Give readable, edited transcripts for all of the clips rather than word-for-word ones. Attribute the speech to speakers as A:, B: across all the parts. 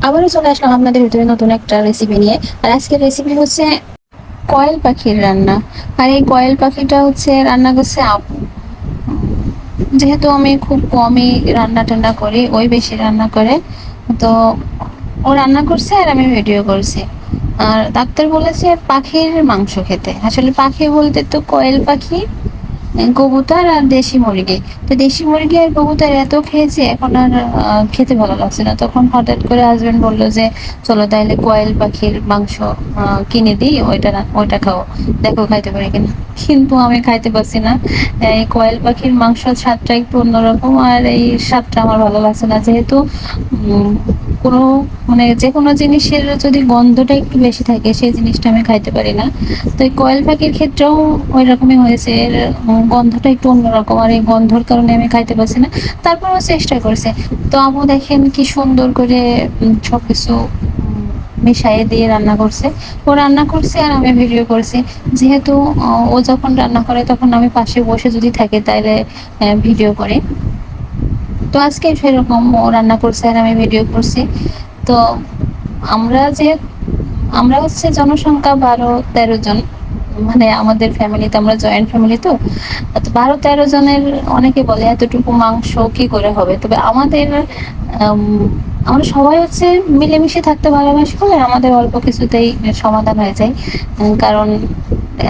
A: আবারও চলে আসলাম আপনাদের ভিতরে নতুন একটা রেসিপি নিয়ে। আর আজকের রেসিপি হচ্ছে কয়েল পাখির রান্না। আর এই কয়েল পাখিটা হচ্ছে রান্না করছে আপু। যেহেতু আমি খুব কমই রান্না টান্না করি, ওই বেশি রান্না করে, তো ও রান্না করছে আর আমি ভিডিও করছি। আর ডাক্তার বলেছে পাখির মাংস খেতে। আসলে পাখি বলতে তো কয়েল পাখি, কবুতর আর দেশি মুরগি। তো দেশি মুরগি আর কবুতর এত খেয়েছি, এখন আর খেতে ভালো লাগছে না। তখন হঠাৎ করে হাজবেন্ড বললো যে চলো তাহলে কয়েল পাখির মাংস কিনে দিই, ওইটা খাও, দেখো খাইতে পারি কিনা। কিন্তু আমি খাইতে পারছি না। এই কয়েল পাখির মাংস স্বাদটা একটু অন্যরকম, আর এই স্বাদটা আমার ভালো লাগছে না। যেহেতু উম, কোনো মানে যে কোনো জিনিসের যদি গন্ধটা একটু বেশি থাকে, সেই জিনিসটা আমি খাইতে পারি না। তো এই কয়েল পাখির ক্ষেত্রেও ওই রকমই হয়েছে। এর গন্ধটা একটু অন্যরকম, আর এই গন্ধর কারণে আমি খাইতে পারছি না। তারপরেও চেষ্টা করছে। তো আপু দেখেন কি সুন্দর করে সবকিছু মিশাইয়ে দিয়ে রান্না করছে। ও রান্না করছে আর আমি ভিডিও করছি। যেহেতু ও যখন রান্না করে তখন আমি পাশে বসে যদি থাকি তাহলে ভিডিও করে। তো আজকে সেরকম ও রান্না করছে আর আমি ভিডিও করছি। তো আমরা যে আমরা হচ্ছে জনসংখ্যা 12-13 জন। মানে আমাদের ফ্যামিলিতে, আমরা জয়েন্ট ফ্যামিলি, তো 12-13 জনের। অনেকে বলে এতটুকু মাংস কি করে হবে, তবে আমাদের আম, আমরা সবাই হচ্ছে মিলেমিশে থাকতে ভালোবাসি বলে আমাদের অল্প কিছুতেই সমাধান হয়ে যায়। কারণ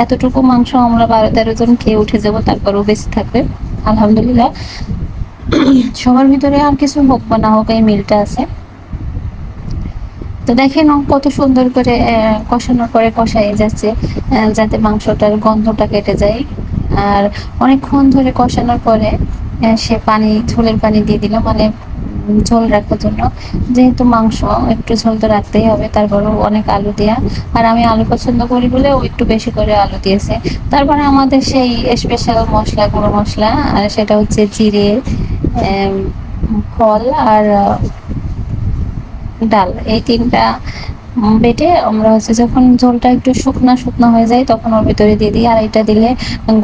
A: এতটুকু মাংস আমরা 12-13 জন খেয়ে উঠে যাব, তারপরও বেঁচে থাকবে আলহামদুলিল্লাহ। সবার ভিতরে আর কিছু হোক বা না হোক, এই মিলটা আছে। তো দেখেন ও কত সুন্দর করে কষানোর পরে কষাই যাচ্ছে, যাতে মাংসটার গন্ধটা কেটে যায়। আর অনেকক্ষণ ধরে কষানোর পরে সে ঝোলের পানি দিয়ে দিল, মানে ঝোল রাখার জন্য। যেহেতু মাংস একটু ঝোল তো রাখতেই হবে, তারপরেও অনেক আলু দেয়া। আর আমি আলু পছন্দ করি বলে ও একটু বেশি করে আলু দিয়েছে। তারপরে আমাদের সেই স্পেশাল মশলা, গুঁড়ো মশলা, আর সেটা হচ্ছে জিরে, আম, ফল আর ডাল, এই তিনটা বেটে আমরা হচ্ছে যখন ঝোলটা একটু শুকনা শুকনা হয়ে যায় তখন ওর ভিতরে দিয়ে দিই। আর এটা দিলে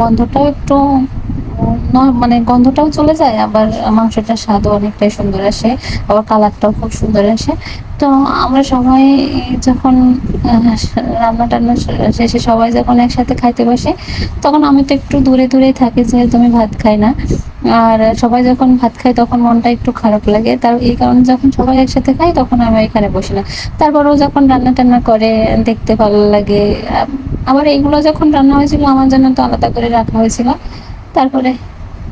A: গন্ধটাও একটু মানে গন্ধটাও চলে যায়, আবার মাংসটার স্বাদও অনেকটাই সুন্দর আসে, আবার কালারটাও খুব সুন্দর আসে। তো আমরা সবাই যখন রান্না টান্না শেষে সবাই যখন একসাথে খাইতে বসে, তখন আমি তো একটু দূরে দূরেই থাকি, যেহেতু আমি ভাত খাই না। আর সবাই যখন ভাত খায় তখন মনটা একটু খারাপ লাগে, তার এই কারণে যখন সবাই একসাথে খাই তখন আমি এখানে বসি না। তারপরেও যখন রান্না টান্না করে দেখতে ভালো লাগে। আবার এইগুলো যখন রান্না হয়েছিল আমার জন্য তো আলাদা করে রাখা হয়েছিল। তারপরে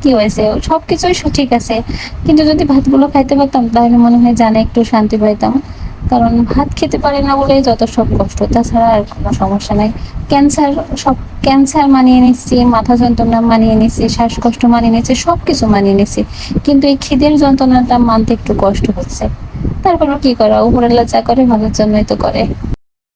A: কি হয়েছে, সবকিছুই ঠিক আছে, কিন্তু যদি ভাতগুলো খাইতে পারতাম তাহলে মনে হয় জানে একটু শান্তি পাইতাম। কারণ ভাত খেতে পারি না বলেই যত সব কষ্ট, তাছাড়া আর কোনো সমস্যা নাই। ক্যান্সার, সব ক্যান্সার মানিয়ে নিচ্ছি, মাথা যন্ত্রণা মানিয়ে নিচ্ছি, শ্বাসকষ্ট মানিয়ে নিচ্ছি, সবকিছু মানিয়ে নিচ্ছি, কিন্তু এই খিদের যন্ত্রণাটা মানতে একটু কষ্ট হচ্ছে। তারপরে কি করা, উপরওয়ালা যা করে ভালোর জন্যই তো করে।